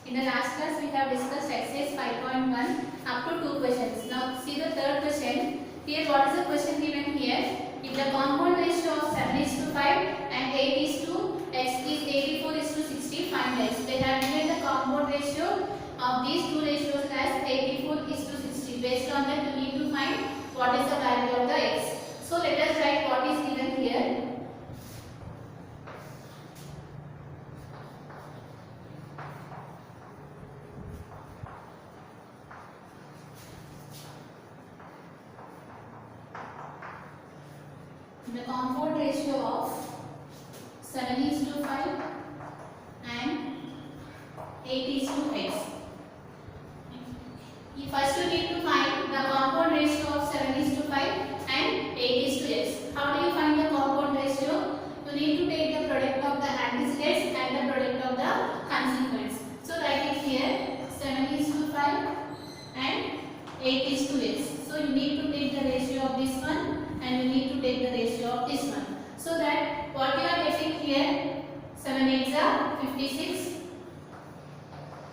In the last class we have discussed exercise 5.1 up to 2 questions. Now see the third question. Here what is the question given here? If the compound ratio of 7 is to 5 and 8 is to x is 84 is to 60, find x. They have given the compound ratio of these two ratios as 84 is to 60. Based on that you need to find what is the value of the x. So let us write what is given here. The compound ratio of 7 is to 5 and 8 is to x. First you need to find the compound ratio of 7 is to 5 and 8 is to x. How do you find the compound ratio? You need to take the product of the antecedents and the product of the consequents. So write it here, 7 is to 5 and 8 is to x. So you need to take the ratio of this one and you need to take the ratio of this one. So that what you are getting here, 7 8s are 56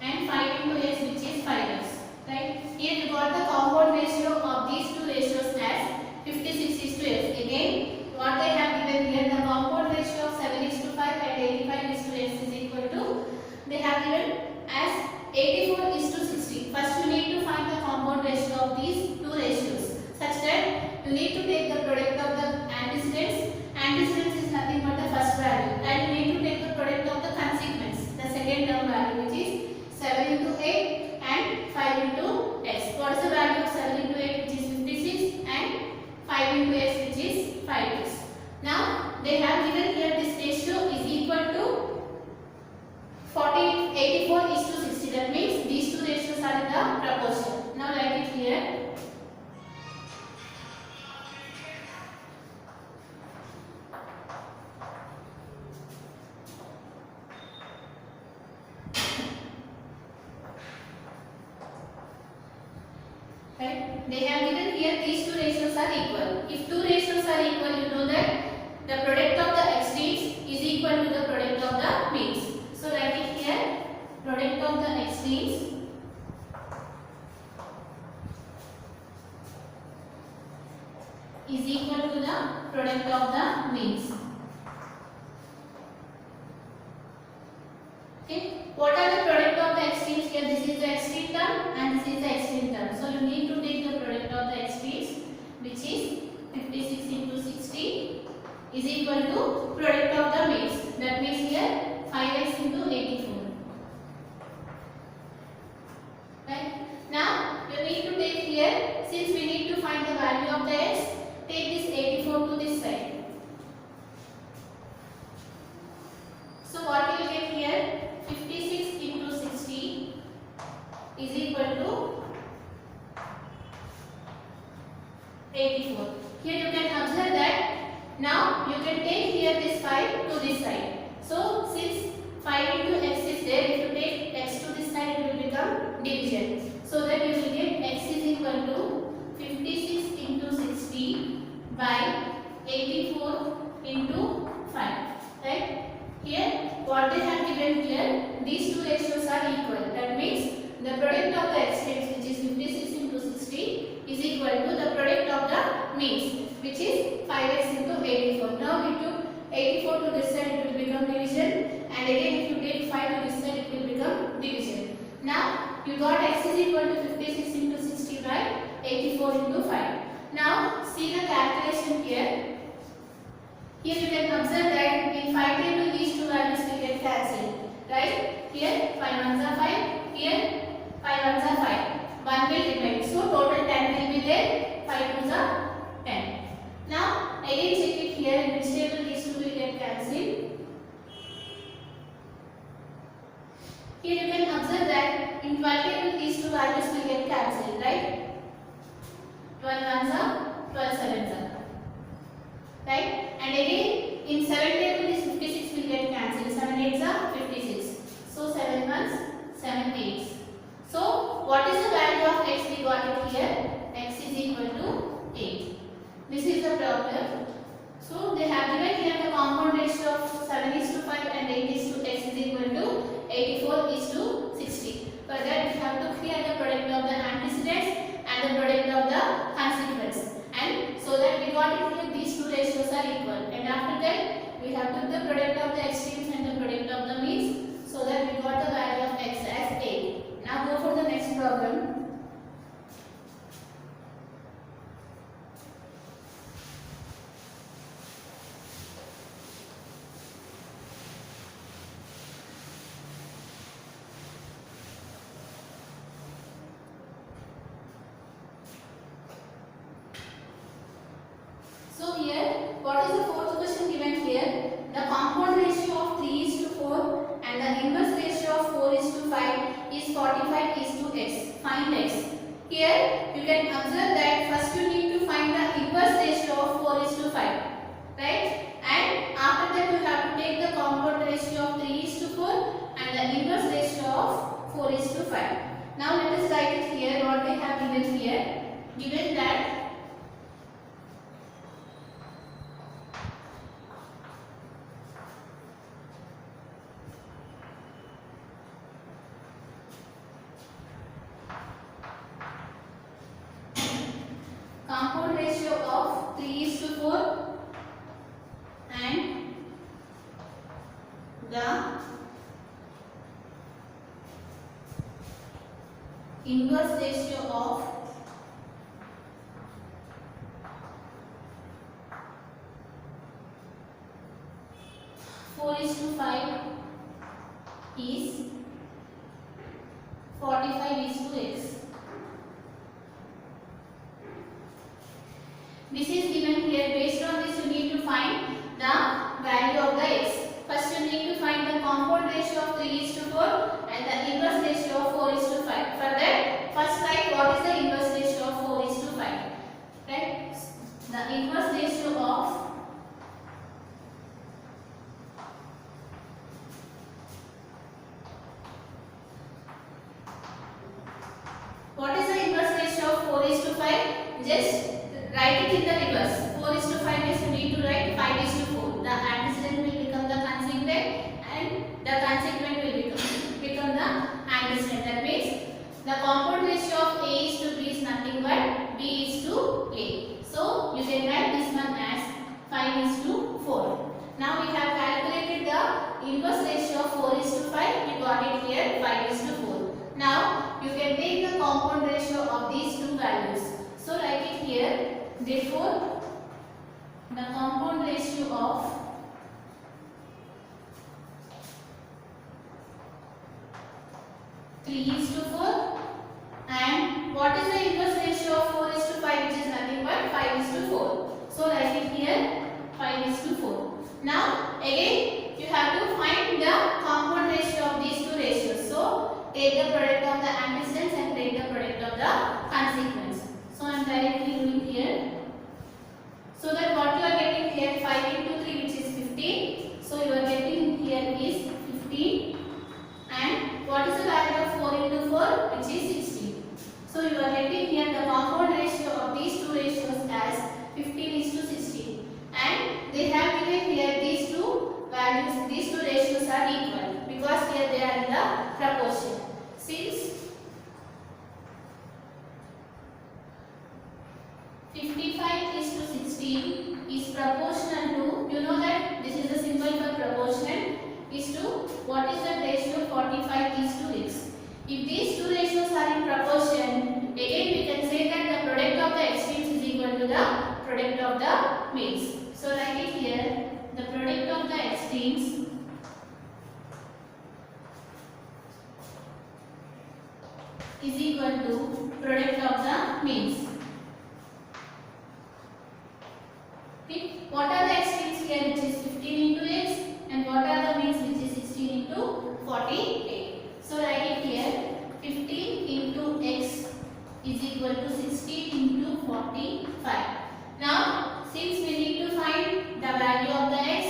and 5 into x which is 5x. Right? Here you got the compound ratio of these two ratios as 56 is to x. Again, what they have given here, the compound ratio of 7 is to 5 and 85 is to x is equal to, they have given as 84 is to 60. First you need to find the compound ratio of these two ratios such that you need to take the product of the antecedents. Antecedents is nothing but the first value, and you need to take the product of the consequence, the second term value, which is 7 into 8 and 5 into x. What is the value of 7 into 8, which is 56, and 5 into x, which is 5x. Now they have given here this ratio is equal to 84 is to 60. That means these two ratios are in the proportion. Now write it here. Right? They have given here these two ratios are equal. If two ratios are equal, you know that the product of the extremes is equal to the product of the means. So write it here, product of the extremes is equal to the product of the means. Okay. What are the product of the extremes here? This is the extreme term and this is the extreme term. So you need to take the product of the extremes, which is 56 into 60 is equal to product of the means. That means here 5x into 84. Right? Now you need to take here, since we need to find the value of the x, take this 84 to this side. So what you will get here, 56 into 60 is equal to 84. Here you can observe that now you can take here this 5 to this side. So since 5 into x is there, if you take x to this side, it will become division. So that you will get x is equal to 56 into 60 by 84 into 5. Right? Here what they have given here, these two ratios are equal. That means the product of the extremes, which is 56 into 60, is equal to the product of the means, which is 5x into 84. Now we took 84 to this side, it will become division, and again if you take 5 to this side, it will become division. Now you got x is equal to 56 into 60 by 84 into 5. Now see the calculation here. Here you can observe that in 5 table these two values will get cancelled. Right? Here 5 ones are 5, here 5 ones are 5. 1 will remain. So total 10 will be there. 5 twos are 10. Now again check it here, in which table these two will get cancelled. Here you can observe that in 12 table these two values will get cancelled. Right? 12 ones are 12 sevens are. Right? And again in 7 table this 56 will get cancelled. 7 8s are 56. So 7 ones, 7 8s. So what is the value of x? We got it here. X is equal to 8. This is the problem. So they have given here the compound ratio of 7 is to 5 and 8 is to x is equal to 84 is to 60. we have took the product of the extremes and the product of the means, so that we got the value of x as 8. Now go for the next problem. So here, what is the fourth question given here? The compound ratio of 3:4 and the inverse ratio of 4:5 is 45:x. Find x. Here, you can observe that first you need to find the inverse ratio of 4:5, right? And after that you have to take the compound ratio of 3:4 and the inverse ratio of 4:5. Now let us write it here. What they have given here? Given that compound ratio of 3:4 and the inverse ratio of 4:5 is 45:x. This is given here. Based on this, you need to find the value of the x. First, you need to find the compound ratio of 3:4 and the inverse ratio of 4:5. For that, first write what is the inverse ratio of 4:5. Right? The inverse ratio of 4:5? Just write it in the reverse. 4:5 means you need to write 5:4. The antecedent will become the consequent and the consequent will become the antecedent. That means the compound ratio of A is to B is nothing but B is to A. So you can write this one as 5:4. Now we have calculated the inverse ratio of 4:5. We got it here 5:4. Now you can take the compound ratio of these two values. So write it here. Therefore, the compound ratio of 3:4 and what is the inverse ratio of 4:5, which is nothing but 5:4. So write it here 5:4. Now again you have to find the compound ratio of these two ratios. So take the product of the antecedents and take the product of the consequence. So I am directly doing here. So that what you are getting here 5 into 3, which is 15. So you are getting here is 15. And what is the value of 4 into 4, which is 16. So you are getting here the compound ratio of these two ratios as 15:16. And they have given here these two values, these two ratios are equal because here they are in the proportion. Since 55:16 is proportional to, you know that this is the symbol for proportional, is to what is the ratio 45:x. If these two ratios are in proportion, again we can say that the product of the extremes is equal to the product of the means. So write it here, the product of the extremes is equal to product of the means. What are the extremes here, which is 15 into x, and what are the means, which is 16 into 48. So write it here, 15 into x is equal to 16 into 45. Now since we need to find the value of the x,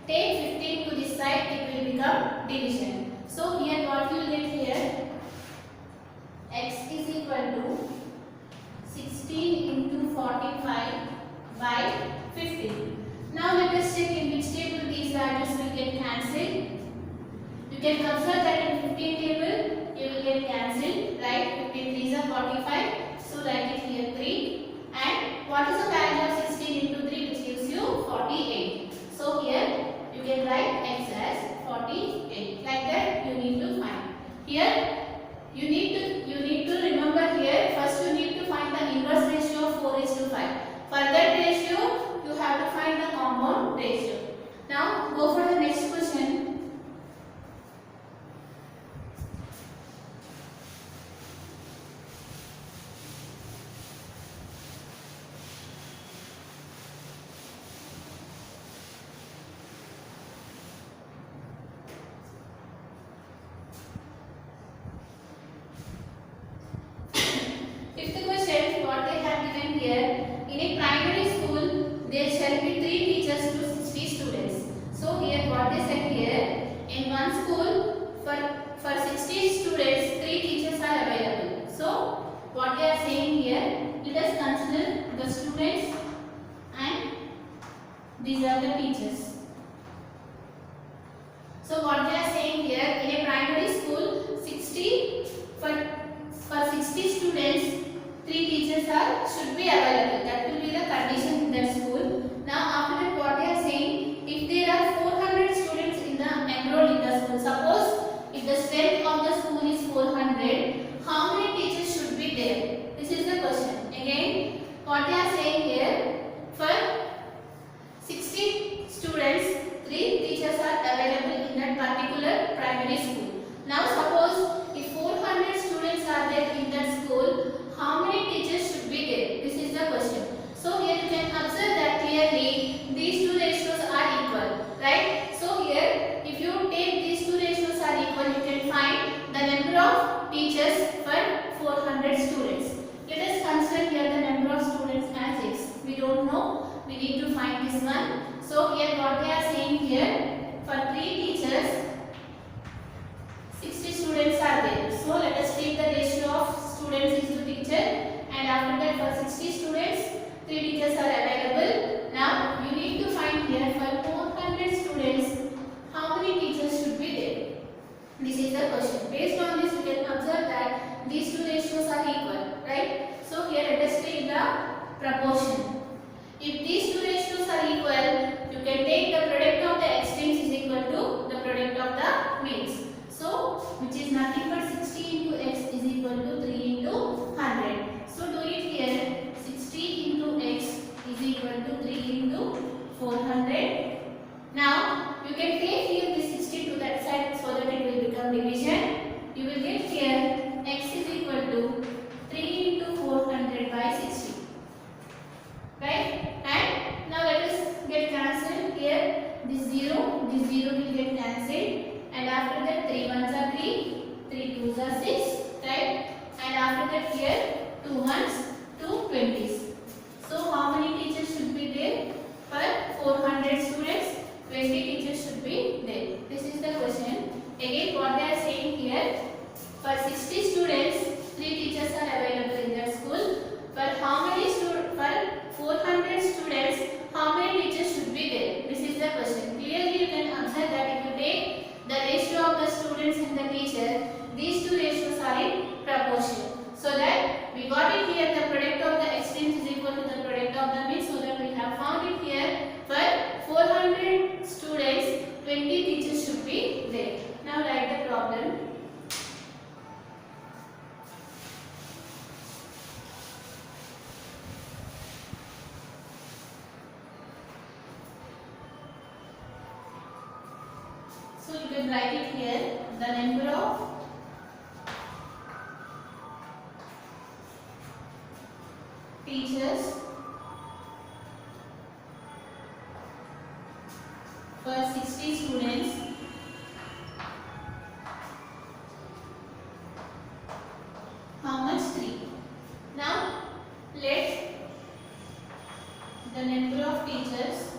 take 15 to this side, it will become division. So here what you will get here, x is equal to 16 Here you need to remember here first you need to find the inverse ratio of 4:5. For that ratio you have to find the compound ratio. Now go for the next question. Fifth question, what they have given here, in a primary school there shall be 3 teachers to 60 students. So here what they said here, in one school for 60 students 3 teachers are available. So what they are saying here, let us consider the students and these are the teachers. So what they are saying here, in a primary school 60 for 60 students 3 teachers should be available. That will be the condition in that school. Now after that what they are saying, if there are 400 students enrolled in the school, suppose if the strength of the school is 400, how many teachers should be there? This is the question. Again what they are saying here, for 60 students 3 teachers are available in that particular primary school. Now suppose if 400 students are there in that school, how many teachers should be there? This is the question. So here you can observe that clearly these two ratios are equal, right? So here if you take these two ratios are equal, you can find the number of teachers for 400 students. Let us consider here the number of students as x. We don't know, we need to find this one. So here what they are saying here, for 3 teachers 60 students are there. So let us take the ratio of students is to teacher, and after that for 60 students 3 teachers are available. Now you need to find here for 400 students how many teachers should be there. This is the question. Based on this you can observe that these two ratios are equal, right? So here let us take the proportion. If these two ratios are equal, you can take the product of the extremes is equal to the product of the means. So which is nothing but 60 into x is equal to 3 into 100. So do it here, 60 into x is equal to 3 into 400. Now you can take here this 60 to that side so that it will become division. You will get here x is equal to 3 into 400 by 60. Right? And now let us get cancelled here. This 0 will get cancelled. And after that 3 ones are 3, 3 twos are 6, right? And after that here 2 ones, 2 20s. So how many teachers should be there? For 400 students, 20 teachers should be there. This is the question. Again what they are saying here, for 60 students 3 teachers are available in that school. For how many students? For 400 students, how many teachers should be there? This is the question. Clearly you can observe that if you take the ratio of the students and the teacher, these two ratios are in proportion. So that we got it here, the product of the extremes is equal to the product of the means. So that we have found it here, for 400 students 20 teachers should be there. Now write the problem. So you can write it here, the number of teachers for 60 students how much? 3. Now let the number of teachers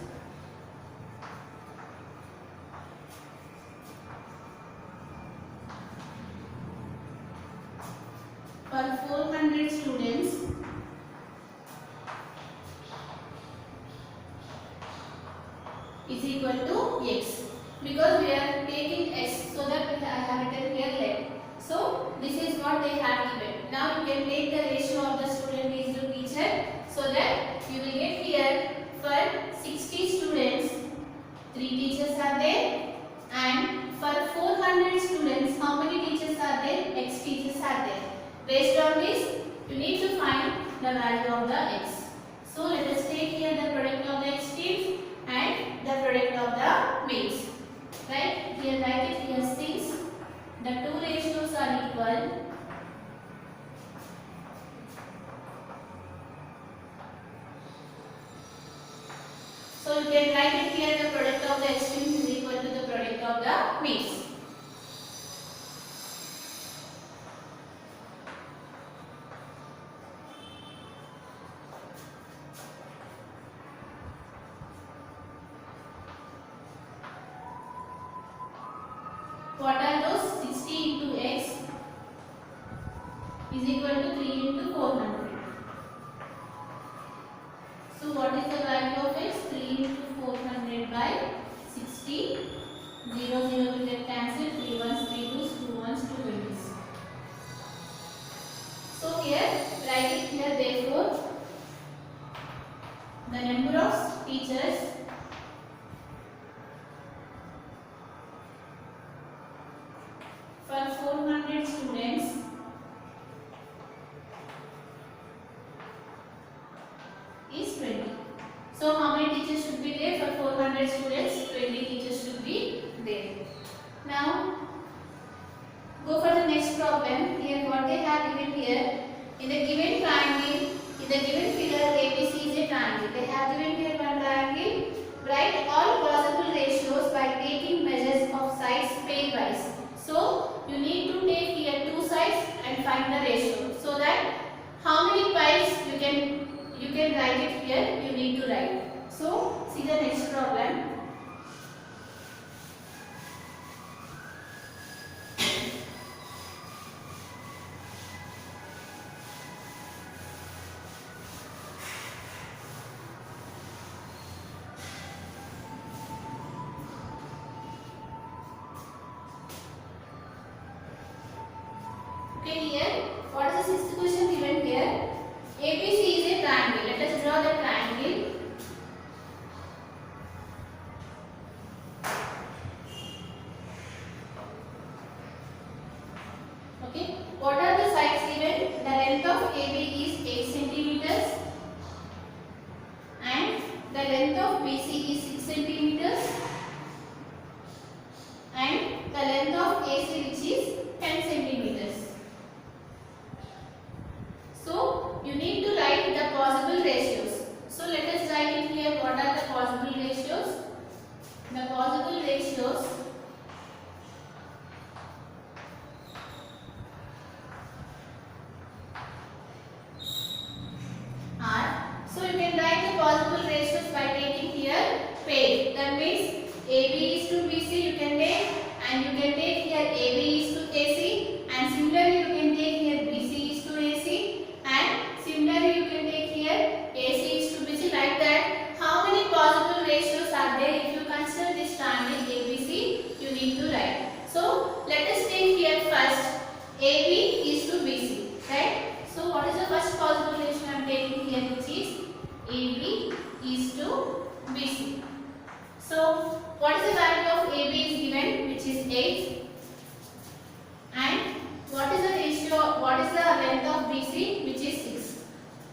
for 400 students is equal to x, because we are taking x, so that I have written here left. So this is what they have given. Now you can take the ratio of the student is to teacher, so that you will get here for 60 students 3 teachers are there, and for 400 students how many teachers are there? Based on this, you need to find the value of the x. So let us take here the product of the extremes and the product of the means. Right? Here write it here since the two ratios are equal. So you can write it here the product of the extremes is equal to the product of the means. What are those? 60 into x is equal to 3 into 400. So what is the value of x? 3 into 400 by 60. 0, 0 will get cancelled. 3 ones, 3 twos, 2 ones, 2 20s. So here, write it here therefore, the number of teachers for 400 students is 20. So how many teachers should be there for 400 students? 20 teachers should be there. Now go for the next problem. Here what they have given here, in the given triangle, in the given figure ABC is a triangle. They have given here one triangle. Write all possible ratios by taking measures of sides pairwise. So you need to take here two sides and find the ratio. So that how many pies you can write it here. You need to write. So see the next problem. Okay, here what is the sixth question given here? ABC is a triangle. Let us draw the triangle. Okay, what are the sides given? The length of AB is 8 centimeters and the length of BC is 6 centimeters and the length of AC which is 10 centimeters. So you need to write the possible ratios. So let us write it here. What are the possible ratios? The possible ratios are, so you can write the possible ratios by taking here pair. That means AB is to BC you can take, and you can take here AB is to AC, and similarly you can take here BC is to AC, and similarly you can take here AC is to BC, like that. How many possible ratios are there? If you consider this triangle ABC, you need to write. So let us take here first AB is to BC, right? So what is the first possible ratio I am taking here, which is AB is to BC. So what is the value of AB is given, which is 8, and what is the ratio, what is the length of BC, which is 6.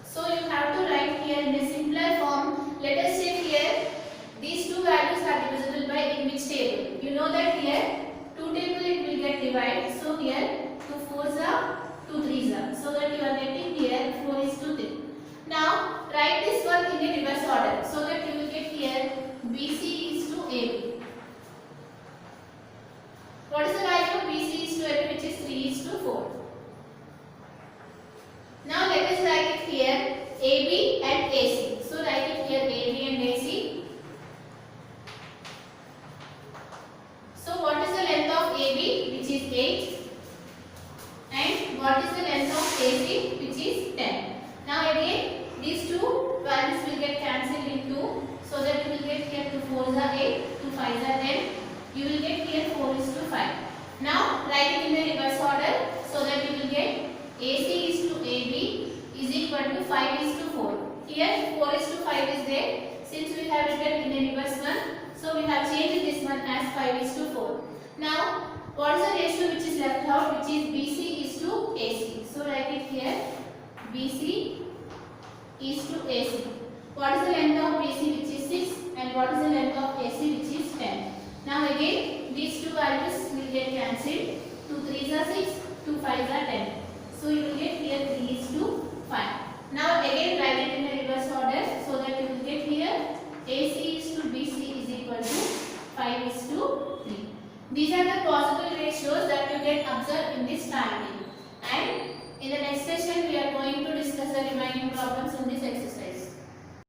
So you have to write here in a simpler form. Let us check here, these two values are divisible by in which table? You know that here 2 table it will get divided. So here 2 4s are 2 3s are. So that you are getting here 4 is to 3. Now write this one in a reverse order. So that you will get here BC is to AB. What is the value of BC is to AB, which is 3 is to 4. Now let us write it here AB and AC. So write it here AB and AC. So what is the length of AB, which is 8, and what is the length of AC, which is 10. Now again these two values will get cancelled into, so that you will get here 2 4s are 8, 2 5s are 10. You will get here 4 is to 5. Now write it in the reverse order, so that you will get AC is to AB is equal to 5 is to 4. Here 4 is to 5 is there. Since we have written in the reverse one, so we have changed this one as 5 is to 4. Now what is the ratio which is left out, which is BC is to AC. So write it get here BC is to AC. What is the length of BC, which is 6, and what is the length of AC, which is 10. Now again these two values will get cancelled. 2 3s are 6, 2 5s are 10. So you will get here 3 is to 5. Now again write it in a reverse order, so that you will get here AC is to BC is equal to 5 is to 3. These are the possible ratios that you get observed in this triangle. And in the next session we are going to discuss the remaining problems in this exercise.